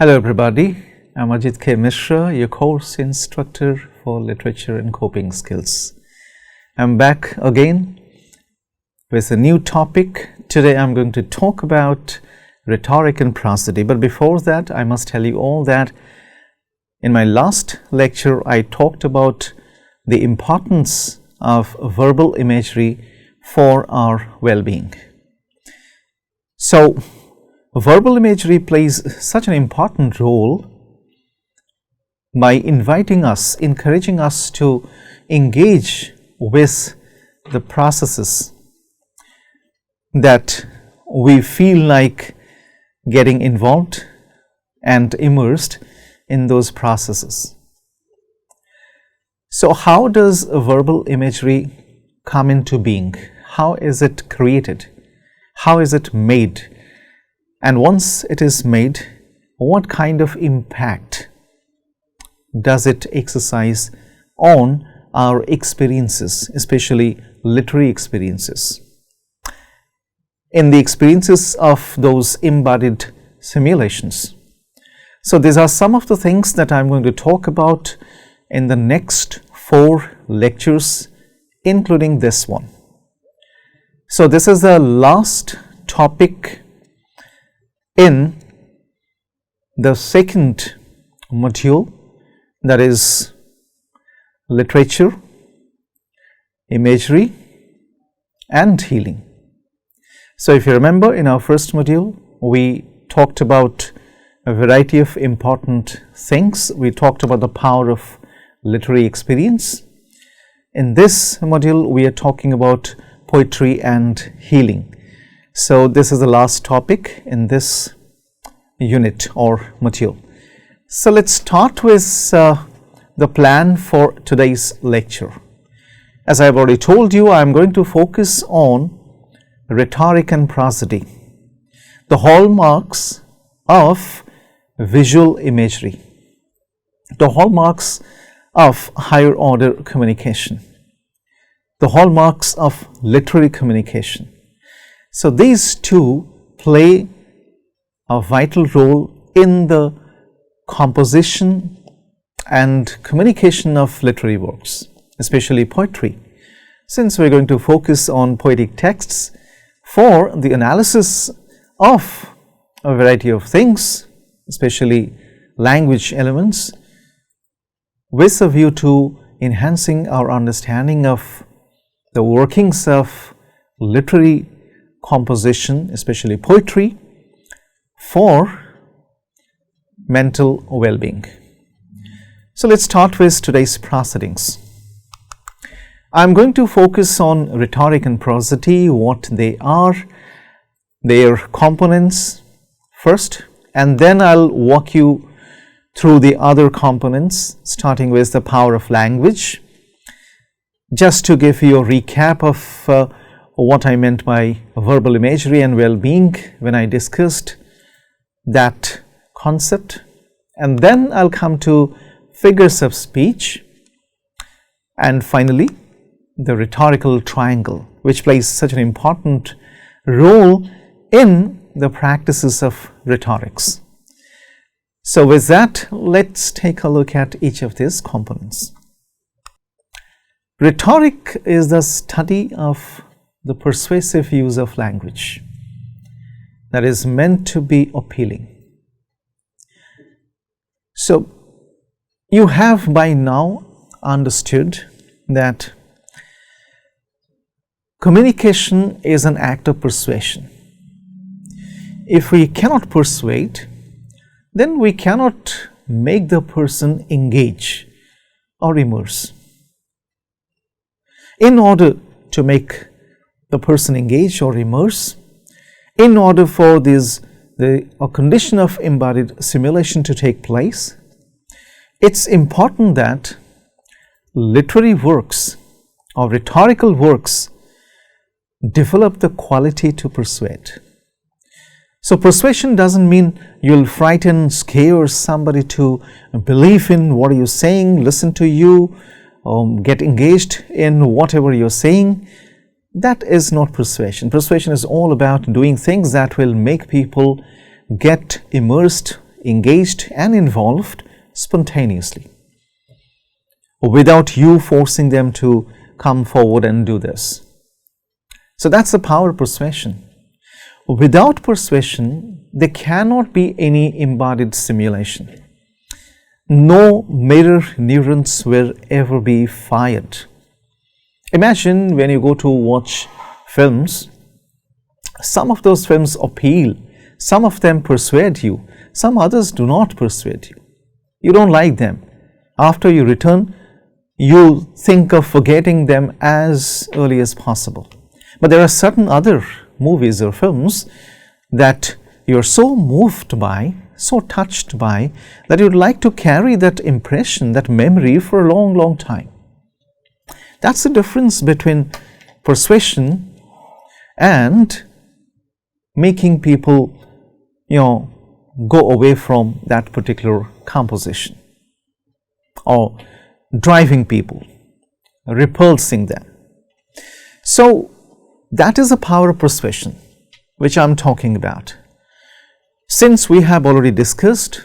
Hello everybody, I'm Ajit K. Mishra, your course instructor for literature and coping skills. I'm back again with a new topic. Today I'm going to talk about rhetoric and prosody, but before that I must tell you all that in my last lecture I talked about the importance of verbal imagery for our well-being. So verbal imagery plays such an important role by inviting us, encouraging us to engage with the processes that we feel like getting involved and immersed in those processes. So how does verbal imagery come into being? How is it created? How is it made? And once it is made, what kind of impact does it exercise on our experiences, especially literary experiences, in the experiences of those embodied simulations? So these are some of the things that I'm going to talk about in the next 4 lectures, including this one. So this is the last topic in the second module, that is literature, imagery and healing. So if you remember, in our first module we talked about a variety of important things. We talked about the power of literary experience. In this module we are talking about poetry and healing. So this is the last topic in this unit or module. So let's start with the plan for today's lecture. As I have already told you, I am going to focus on rhetoric and prosody, the hallmarks of visual imagery, the hallmarks of higher order communication, the hallmarks of literary communication. So these two play a vital role in the composition and communication of literary works, especially poetry. Since we're going to focus on poetic texts for the analysis of a variety of things, especially language elements, with a view to enhancing our understanding of the workings of literary composition, especially poetry, for mental well-being. So let's start with today's proceedings. I'm going to focus on rhetoric and prosody, what they are, their components first, and then I'll walk you through the other components, starting with the power of language, just to give you a recap of what I meant by verbal imagery and well-being when I discussed that concept. And then I'll come to figures of speech, and finally the rhetorical triangle, which plays such an important role in the practices of rhetorics. So with that, let's take a look at each of these components. Rhetoric is the study of the persuasive use of language that is meant to be appealing. So you have by now understood that communication is an act of persuasion. If we cannot persuade, then we cannot make the person engage or immerse. In order to make the person engage or immerse, in order for a condition of embodied simulation to take place, it's important that literary works or rhetorical works develop the quality to persuade. So persuasion doesn't mean you'll frighten, scare somebody to believe in what you're saying, listen to you, get engaged in whatever you're saying. That is not persuasion. Persuasion is all about doing things that will make people get immersed engaged and involved spontaneously, without you forcing them to come forward and do this. So that's the power of persuasion. Without persuasion, there cannot be any embodied simulation. No mirror neurons will ever be fired. Imagine when you go to watch films, some of those films appeal, some of them persuade you, some others do not persuade you. You don't like them. After you return, you think of forgetting them as early as possible. But there are certain other movies or films that you're so moved by, so touched by, that you'd like to carry that impression, that memory for a long, long time. That's the difference between persuasion and making people, go away from that particular composition, or driving people, repulsing them. So that is the power of persuasion which I'm talking about. Since we have already discussed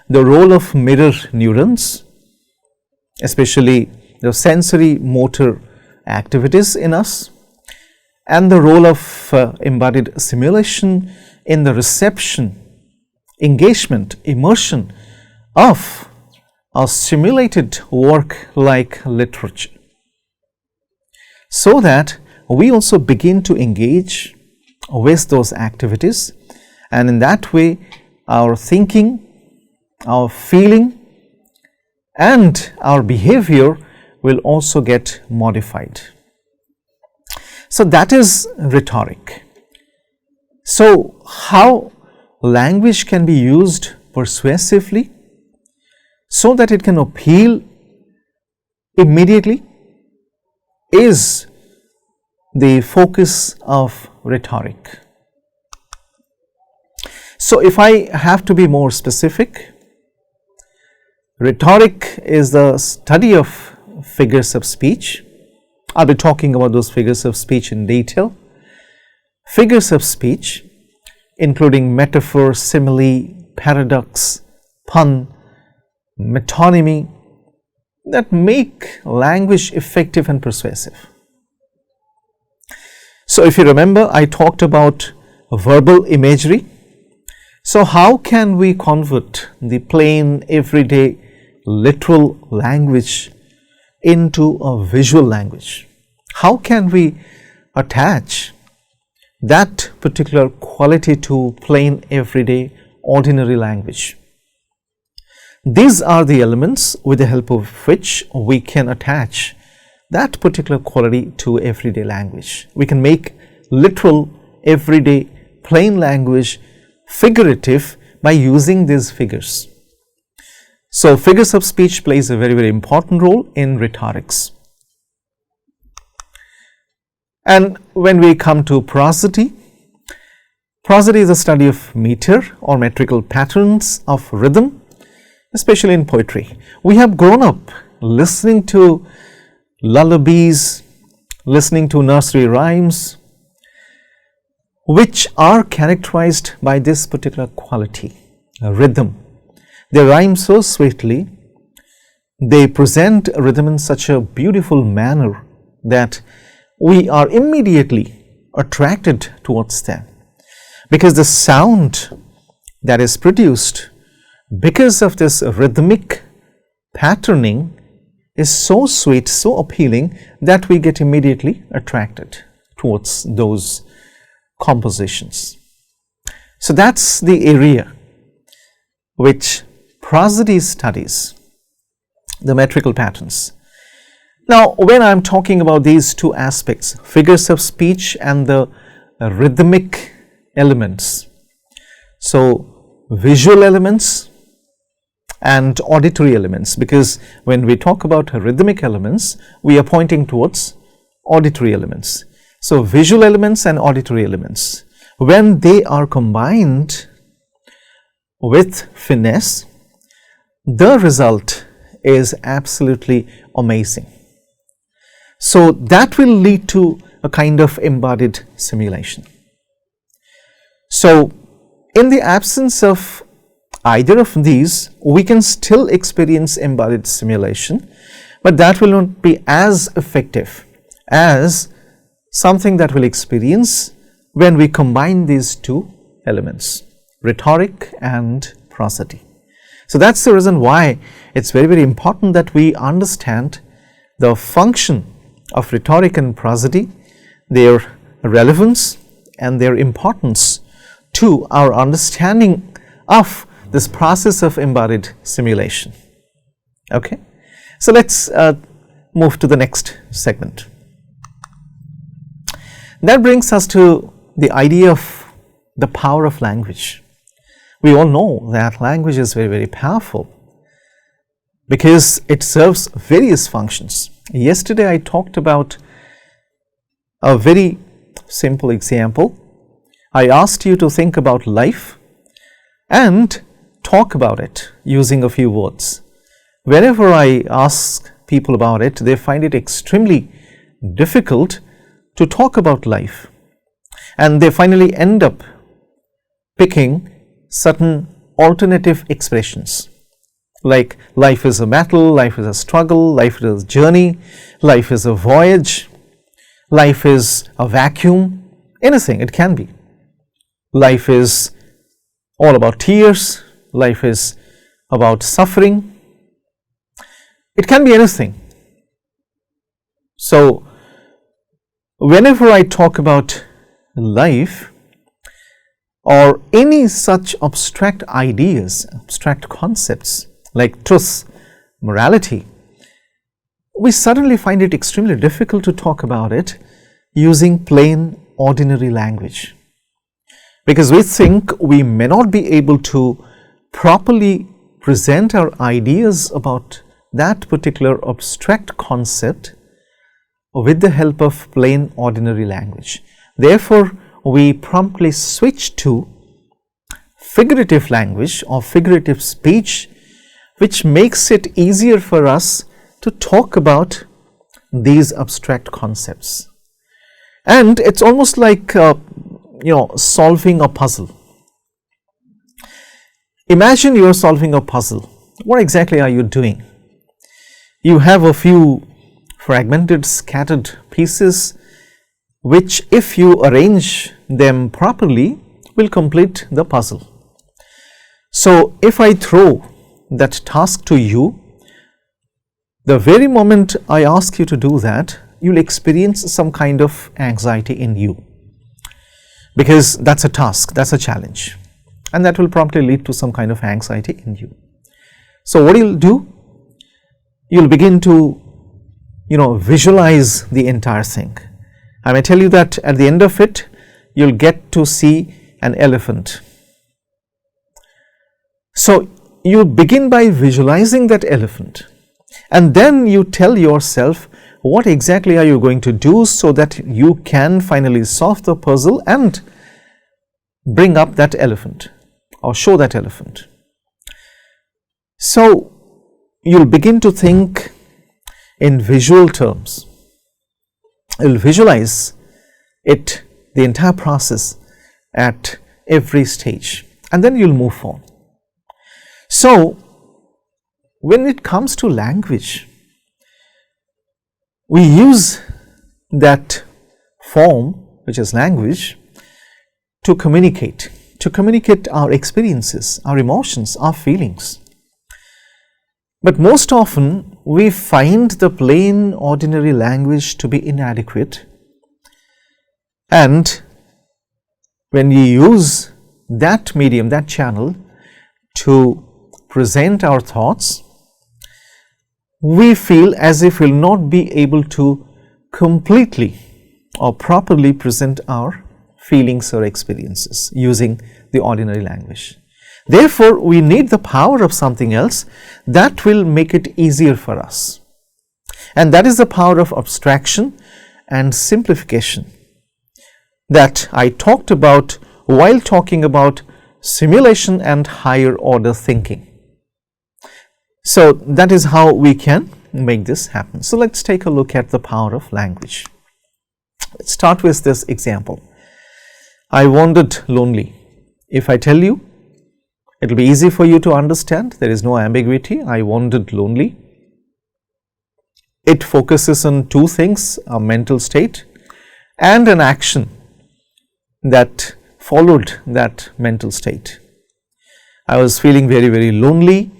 the role of mirror neurons, especially the sensory motor activities in us, and the role of embodied simulation in the reception, engagement, immersion of a simulated work like literature, so that we also begin to engage with those activities, and in that way our thinking, our feeling and our behavior will also get modified. So that is rhetoric. So how language can be used persuasively so that it can appeal immediately is the focus of rhetoric. So if I have to be more specific, rhetoric is the study of figures of speech. I'll be talking about those figures of speech in detail. Figures of speech, including metaphor, simile, paradox, pun, metonymy, that make language effective and persuasive. So if you remember, I talked about verbal imagery. So how can we convert the plain, everyday, literal language into a visual language? How can we attach that particular quality to plain, everyday, ordinary language? These are the elements with the help of which we can attach that particular quality to everyday language. We can make literal, everyday, plain language figurative by using these figures. So figures of speech plays a very, very important role in rhetorics. And when we come to prosody, prosody is a study of meter or metrical patterns of rhythm, especially in poetry. We have grown up listening to lullabies, listening to nursery rhymes, which are characterized by this particular quality, rhythm. They rhyme so sweetly, they present rhythm in such a beautiful manner that we are immediately attracted towards them, because the sound that is produced because of this rhythmic patterning is so sweet, so appealing, that we get immediately attracted towards those compositions. So that's the area which prosody studies, the metrical patterns. Now, when I'm talking about these two aspects, figures of speech and the rhythmic elements, so visual elements and auditory elements, because when we talk about rhythmic elements, we are pointing towards auditory elements. So visual elements and auditory elements, when they are combined with finesse, the result is absolutely amazing. So that will lead to a kind of embodied simulation. So in the absence of either of these, we can still experience embodied simulation, but that will not be as effective as something that we'll experience when we combine these two elements, rhetoric and prosody. So that's the reason why it's very, very important that we understand the function of rhetoric and prosody, their relevance and their importance to our understanding of this process of embodied simulation. Okay, so let's move to the next segment. That brings us to the idea of the power of language. We all know that language is very, very powerful because it serves various functions. Yesterday I talked about a very simple example. I asked you to think about life and talk about it using a few words. Whenever I ask people about it, they find it extremely difficult to talk about life, and they finally end up picking certain alternative expressions like life is a battle, life is a struggle, life is a journey, life is a voyage, life is a vacuum, anything it can be. Life is all about tears, life is about suffering, it can be anything. So whenever I talk about life or any such abstract ideas, abstract concepts like truth, morality, we suddenly find it extremely difficult to talk about it using plain ordinary language, because we think we may not be able to properly present our ideas about that particular abstract concept with the help of plain ordinary language. Therefore, we promptly switch to figurative language or figurative speech, which makes it easier for us to talk about these abstract concepts. And it's almost like solving a puzzle. Imagine you are solving a puzzle. What exactly are you doing? You have a few fragmented, scattered pieces which, if you arrange them properly, will complete the puzzle. So if I throw that task to you, the very moment I ask you to do that, you'll experience some kind of anxiety in you, because that's a task, that's a challenge, and that will promptly lead to some kind of anxiety in you. So what you'll do, you'll begin to visualize the entire thing. I may tell you that at the end of it, you'll get to see an elephant. So you begin by visualizing that elephant, and then you tell yourself what exactly are you going to do so that you can finally solve the puzzle and bring up that elephant or show that elephant. So you'll begin to think in visual terms. You'll visualize it, the entire process at every stage, and then you'll move on. So when it comes to language, we use that form, which is language, to communicate our experiences, our emotions, our feelings. But most often we find the plain ordinary language to be inadequate, and when we use that medium, that channel, to present our thoughts, we feel as if we will not be able to completely or properly present our feelings or experiences using the ordinary language. Therefore, we need the power of something else that will make it easier for us, and that is the power of abstraction and simplification that I talked about while talking about simulation and higher order thinking. So that is how we can make this happen. So let's take a look at the power of language. Let's start with this example. I wandered lonely. If I tell you, It will be easy for you to understand. There is no ambiguity. I wandered lonely. It focuses on two things, a mental state and an action that followed that mental state. I was feeling very, very lonely.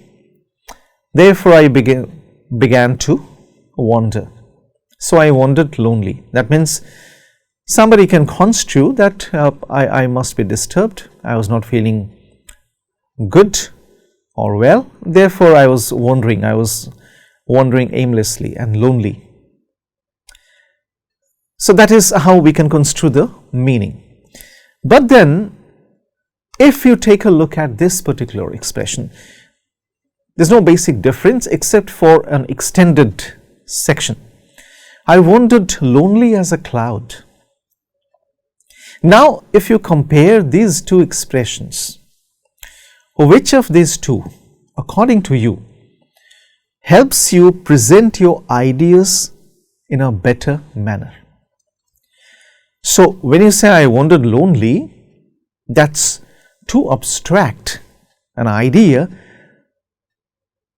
Therefore, I began to wander. So, I wandered lonely. That means somebody can construe that I must be disturbed. I was not feeling good or well. Therefore, I was wandering. I was wandering aimlessly and lonely. So, that is how we can construe the meaning. But then, if you take a look at this particular expression, there is no basic difference except for an extended section. I wandered lonely as a cloud. Now, if you compare these two expressions, which of these two, according to you, helps you present your ideas in a better manner? So, when you say I wandered lonely, that's too abstract an idea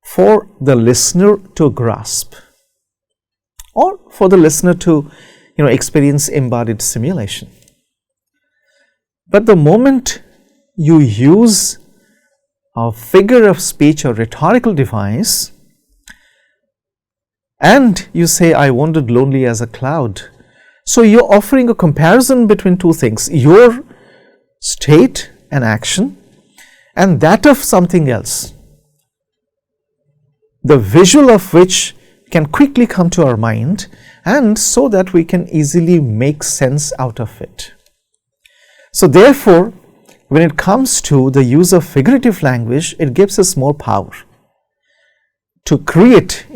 for the listener to grasp or for the listener to experience embodied simulation. But the moment you use a figure of speech or rhetorical device and you say I wandered lonely as a cloud, so you're offering a comparison between two things, your state and action and that of something else, the visual of which can quickly come to our mind, and so that we can easily make sense out of it. So therefore, when it comes to the use of figurative language, it gives us more power to create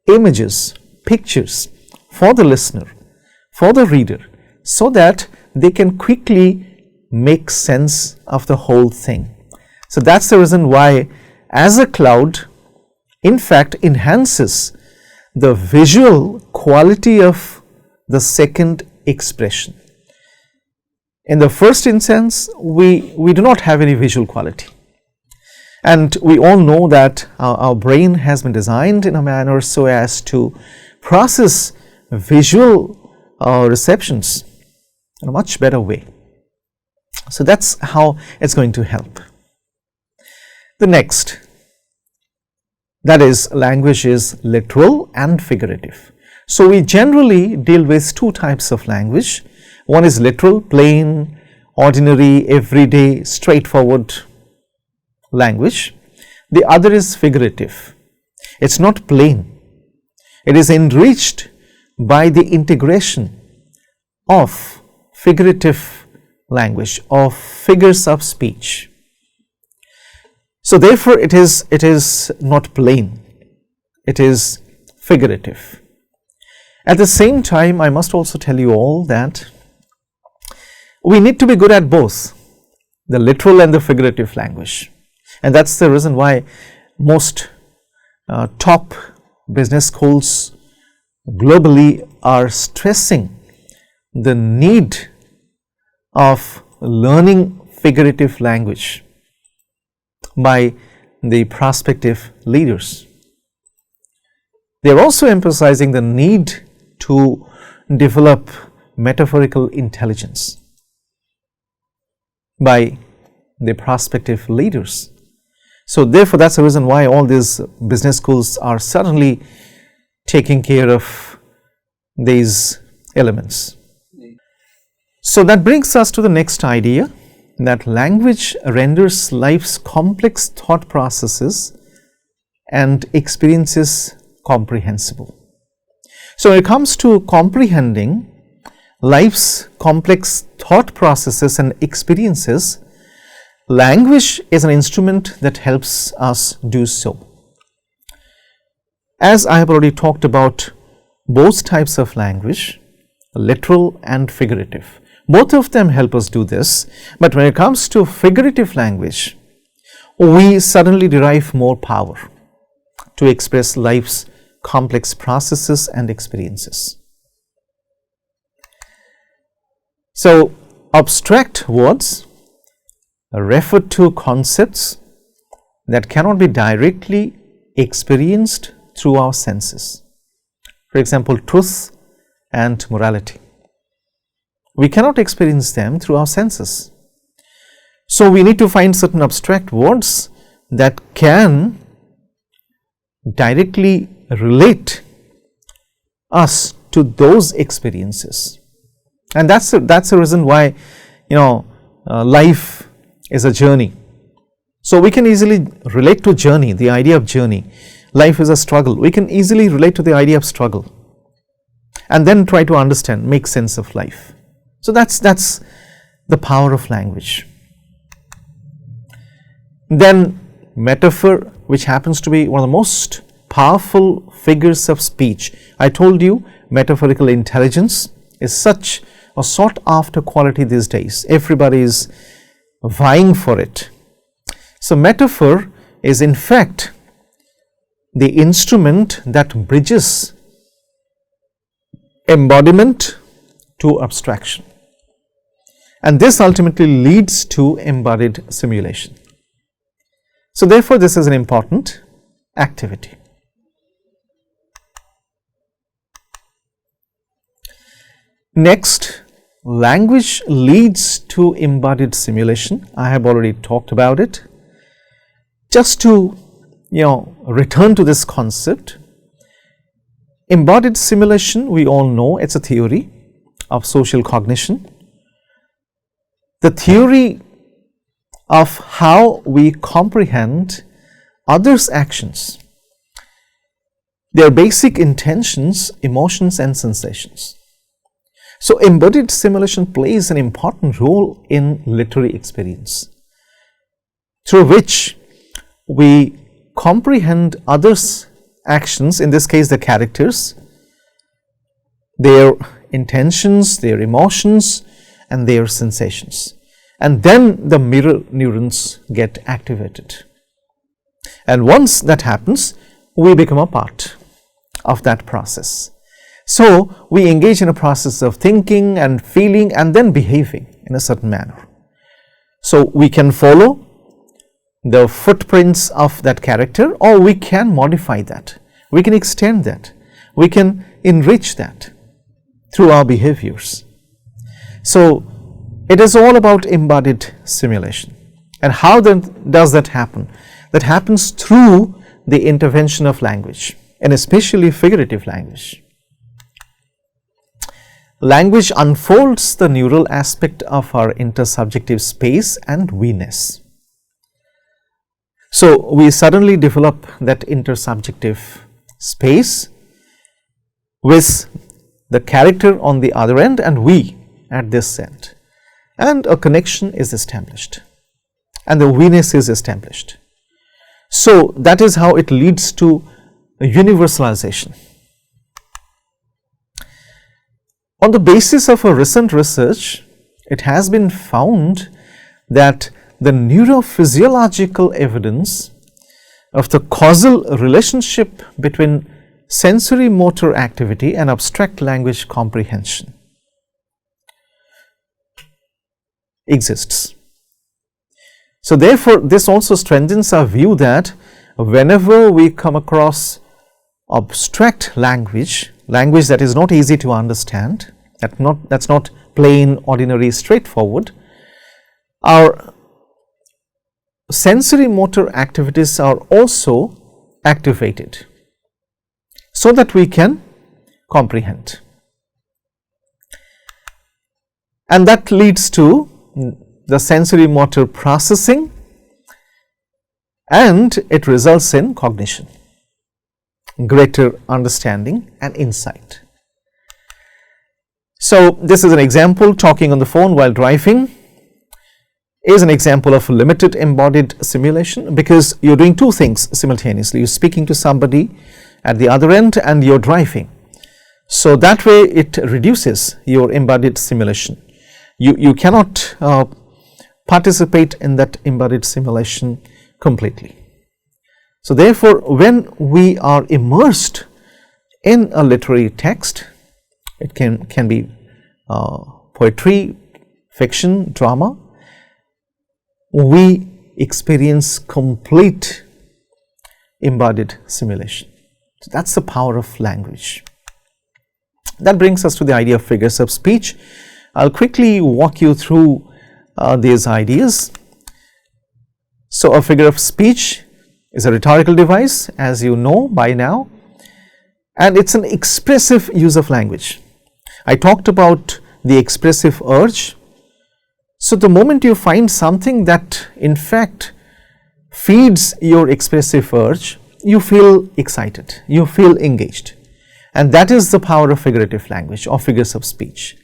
images, pictures for the listener, for the reader, so that they can quickly make sense of the whole thing. So that's the reason why as a cloud, in fact, enhances the visual quality of the second expression. In the first instance, we do not have any visual quality, and we all know that our brain has been designed in a manner so as to process visual receptions in a much better way. So that's how it's going to help. The next, that is, language is literal and figurative. So we generally deal with two types of language. One is literal, plain, ordinary, everyday, straightforward language. The other is figurative. It's not plain. It is enriched by the integration of figurative language, of figures of speech. So therefore, it is not plain, it is figurative. At the same time, I must also tell you all that we need to be good at both the literal and the figurative language, and that's the reason why most top business schools globally are stressing the need of learning figurative language by the prospective leaders. They are also emphasizing the need to develop metaphorical intelligence by the prospective leaders. So therefore, that's the reason why all these business schools are certainly taking care of these elements. So that brings us to the next idea, that language renders life's complex thought processes and experiences comprehensible. So when it comes to comprehending life's complex thought processes and experiences, language is an instrument that helps us do so. As I have already talked about both types of language, literal and figurative, both of them help us do this, but when it comes to figurative language, we suddenly derive more power to express life's complex processes and experiences. So, abstract words refer to concepts that cannot be directly experienced through our senses. For example, truth and morality. We cannot experience them through our senses. So we need to find certain abstract words that can directly relate us to those experiences. And that's the reason why, life is a journey. So we can easily relate to journey, the idea of journey. Life is a struggle. We can easily relate to the idea of struggle and then try to understand, make sense of life. So that's the power of language. Then metaphor, which happens to be one of the most powerful figures of speech. I told you metaphorical intelligence is such a sought after quality these days. Everybody is vying for it. So metaphor is in fact the instrument that bridges embodiment to abstraction, and this ultimately leads to embodied simulation. So therefore this is an important activity. Next, language leads to embodied simulation. I have already talked about it. Just to return to this concept, embodied simulation, we all know it's a theory of social cognition. The theory of how we comprehend others' actions, their basic intentions, emotions and sensations. So embodied simulation plays an important role in literary experience, through which we comprehend others' actions, in this case the characters, their intentions, their emotions and their sensations, and then the mirror neurons get activated, and once that happens we become a part of that process. So we engage in a process of thinking and feeling and then behaving in a certain manner. So we can follow the footprints of that character, or we can modify that, we can extend that, we can enrich that through our behaviors. So it is all about embodied simulation. And how then does that happen? That happens through the intervention of language, and especially figurative language. Language unfolds the neural aspect of our intersubjective space and we-ness. So we suddenly develop that intersubjective space with the character on the other end and we at this end, and a connection is established and the we-ness is established. So that is how it leads to universalization. On the basis of a recent research, it has been found that the neurophysiological evidence of the causal relationship between sensory motor activity and abstract language comprehension exists. So therefore, this also strengthens our view that whenever we come across abstract language that is not easy to understand, that's not plain, ordinary, straightforward, our sensory motor activities are also activated so that we can comprehend, and that leads to the sensory motor processing, and it results in cognition, greater understanding and insight. So this is an example. Talking on the phone while driving is an example of limited embodied simulation, because you're doing two things simultaneously. You're speaking to somebody at the other end and you're driving. So that way it reduces your embodied simulation. You cannot participate in that embodied simulation completely. So therefore, when we are immersed in a literary text, it can be poetry, fiction, drama, we experience complete embodied simulation. So that's the power of language. That brings us to the idea of figures of speech. I'll quickly walk you through these ideas. So a figure of speech is a rhetorical device, as you know by now, and it's an expressive use of language. I talked about the expressive urge. So the moment you find something that in fact feeds your expressive urge, you feel excited, you feel engaged, and that is the power of figurative language or figures of speech.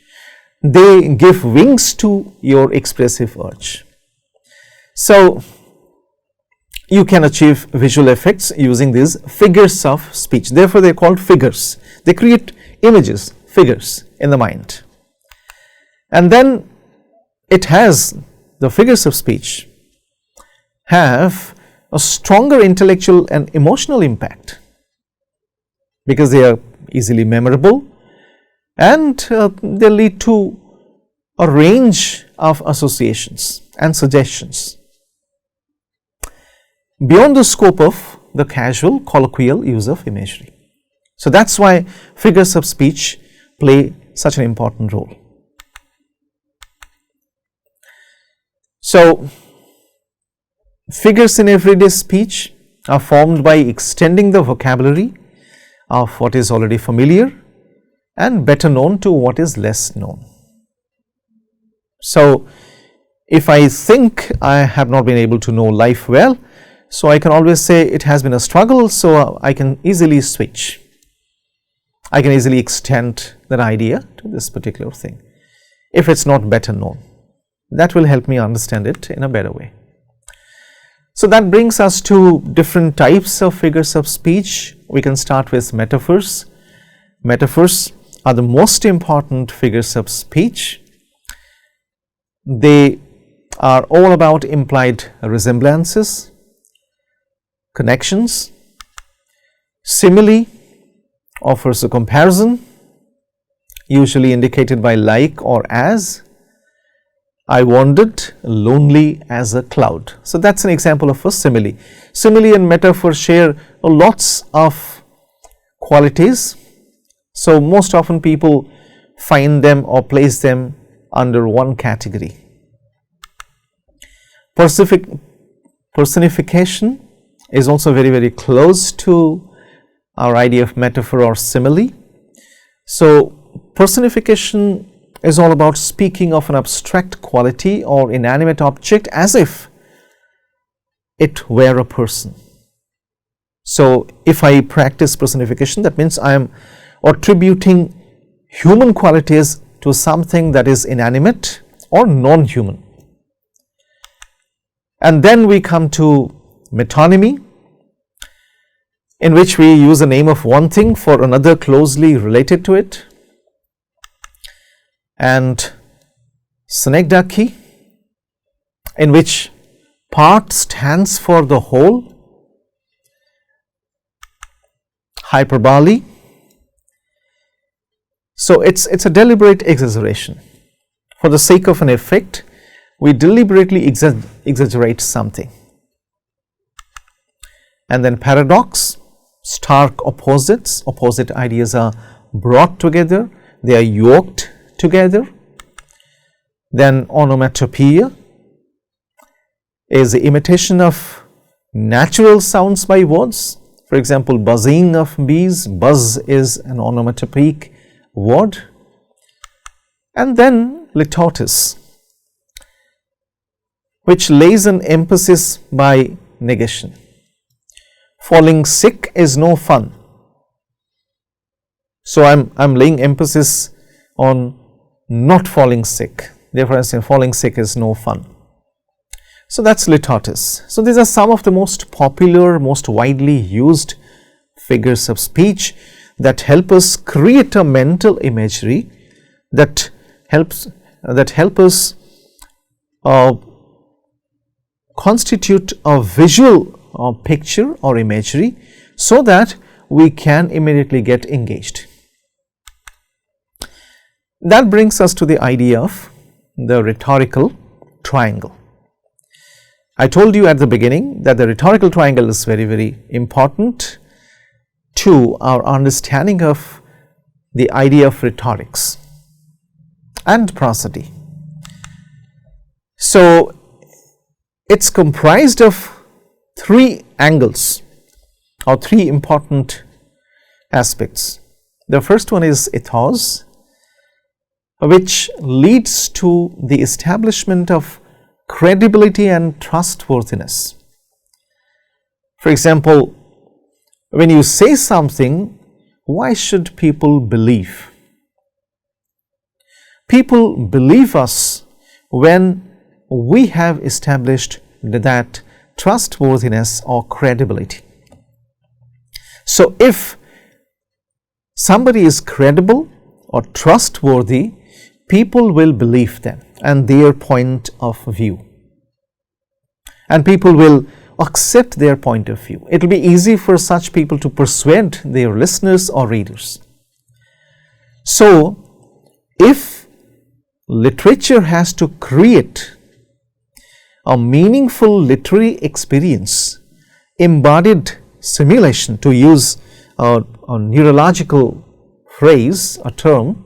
They give wings to your expressive urge. So you can achieve visual effects using these figures of speech. Therefore, they are called figures. They create images, figures in the mind. And then the figures of speech have a stronger intellectual and emotional impact because they are easily memorable, and they lead to a range of associations and suggestions beyond the scope of the casual colloquial use of imagery. So that's why figures of speech play such an important role. So figures in everyday speech are formed by extending the vocabulary of what is already familiar and better known to what is less known. So if I think I have not been able to know life well, so I can always say it has been a struggle, so I can easily switch. I can easily extend that idea to this particular thing. If it's not better known, that will help me understand it in a better way. So that brings us to different types of figures of speech. We can start with metaphors. Metaphors are the most important figures of speech. They are all about implied resemblances, connections. Simile offers a comparison, usually indicated by like or as. I wandered lonely as a cloud. So that's an example of a simile. Simile and metaphor share lots of qualities. So most often people find them or place them under one category. Personification is also very, very close to our idea of metaphor or simile. So personification is all about speaking of an abstract quality or inanimate object as if it were a person. So if I practice personification, that means I am attributing human qualities to something that is inanimate or non-human. And then we come to metonymy, in which we use the name of one thing for another closely related to it, and synecdoche, in which part stands for the whole, hyperbole. So it's a deliberate exaggeration. For the sake of an effect, we deliberately exaggerate something. And then paradox, stark opposites, opposite ideas are brought together, they are yoked together. Then onomatopoeia is the imitation of natural sounds by words. For example, buzzing of bees, buzz is an onomatopoeic word. And then litotes, which lays an emphasis by negation. Falling sick is no fun. So I'm laying emphasis on not falling sick. Therefore, I say falling sick is no fun. So that's litotes. So these are some of the most popular, most widely used figures of speech that help us create a mental imagery that help us constitute a visual picture or imagery so that we can immediately get engaged. That brings us to the idea of the rhetorical triangle. I told you at the beginning that the rhetorical triangle is very, very important to our understanding of the idea of rhetorics and prosody. So, it's comprised of three angles or three important aspects. The first one is ethos, which leads to the establishment of credibility and trustworthiness. For example, when you say something, why should people believe? People believe us when we have established that trustworthiness or credibility. So, if somebody is credible or trustworthy, people will believe them and their point of view, and people will accept their point of view. It will be easy for such people to persuade their listeners or readers. So, if literature has to create a meaningful literary experience, embodied simulation, to use a neurological phrase, a term,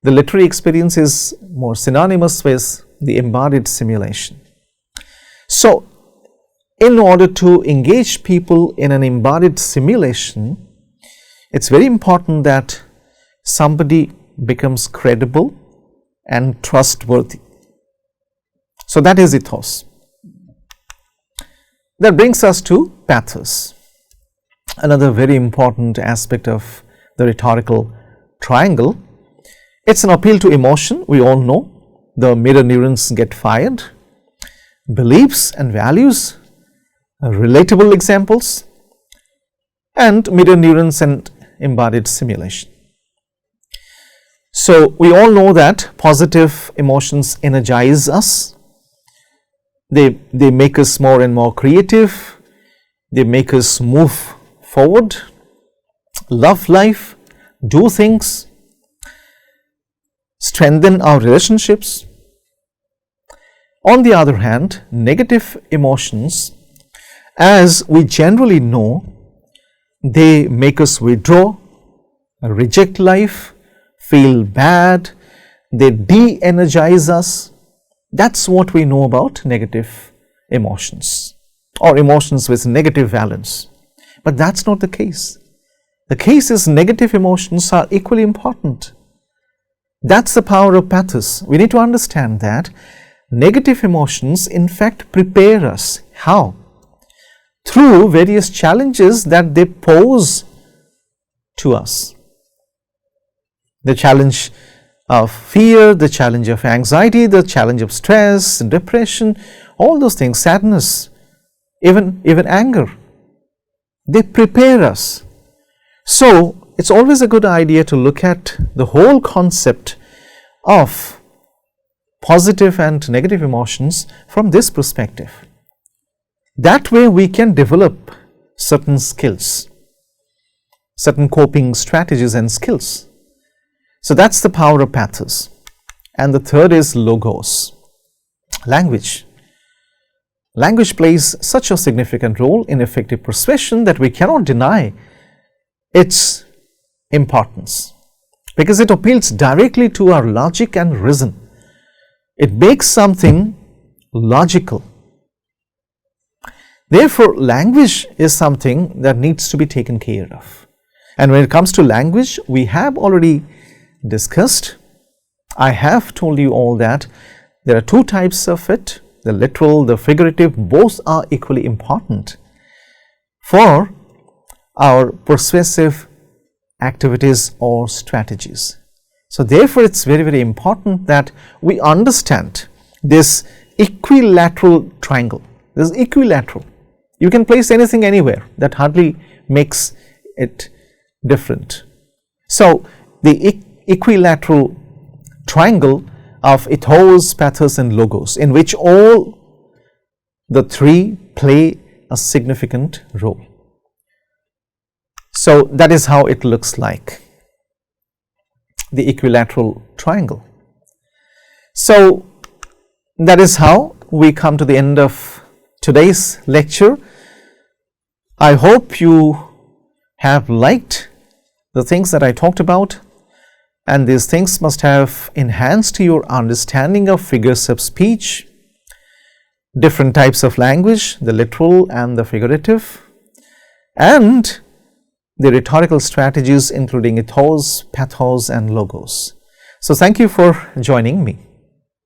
the literary experience is more synonymous with the embodied simulation. So, in order to engage people in an embodied simulation, it's very important that somebody becomes credible and trustworthy. So, that is ethos. That brings us to pathos, another very important aspect of the rhetorical triangle. It's an appeal to emotion. We all know the mirror neurons get fired, beliefs and values, relatable examples, and mirror neurons and embodied simulation. So, we all know that positive emotions energize us. They make us more and more creative. They make us move forward, love life, do things, strengthen our relationships. On the other hand, negative emotions, as we generally know, they make us withdraw, reject life, feel bad, they de-energize us. That's what we know about negative emotions or emotions with negative valence. But that's not the case. The case is negative emotions are equally important. That's the power of pathos. We need to understand that negative emotions in fact prepare us. How? Through various challenges that they pose to us. The challenge of fear, the challenge of anxiety, the challenge of stress, depression, all those things, sadness, even anger, they prepare us. So, it's always a good idea to look at the whole concept of positive and negative emotions from this perspective. That way we can develop certain skills, certain coping strategies and skills. So, that's the power of pathos. And the third is logos, language. Language plays such a significant role in effective persuasion that we cannot deny its importance, because it appeals directly to our logic and reason. It makes something logical. Therefore, language is something that needs to be taken care of. And when it comes to language, we have already discussed, I have told you all that there are two types of it, the literal, the figurative, both are equally important for our persuasive activities or strategies. So, therefore, it's very, very important that we understand this equilateral triangle. This is equilateral. You can place anything anywhere, that hardly makes it different. So, the equilateral triangle of ethos, pathos and logos, in which all the three play a significant role. So, that is how it looks like, the equilateral triangle. So, that is how we come to the end of today's lecture. I hope you have liked the things that I talked about, and these things must have enhanced your understanding of figures of speech, different types of language, the literal and the figurative, and the rhetorical strategies including ethos, pathos and logos. So, thank you for joining me.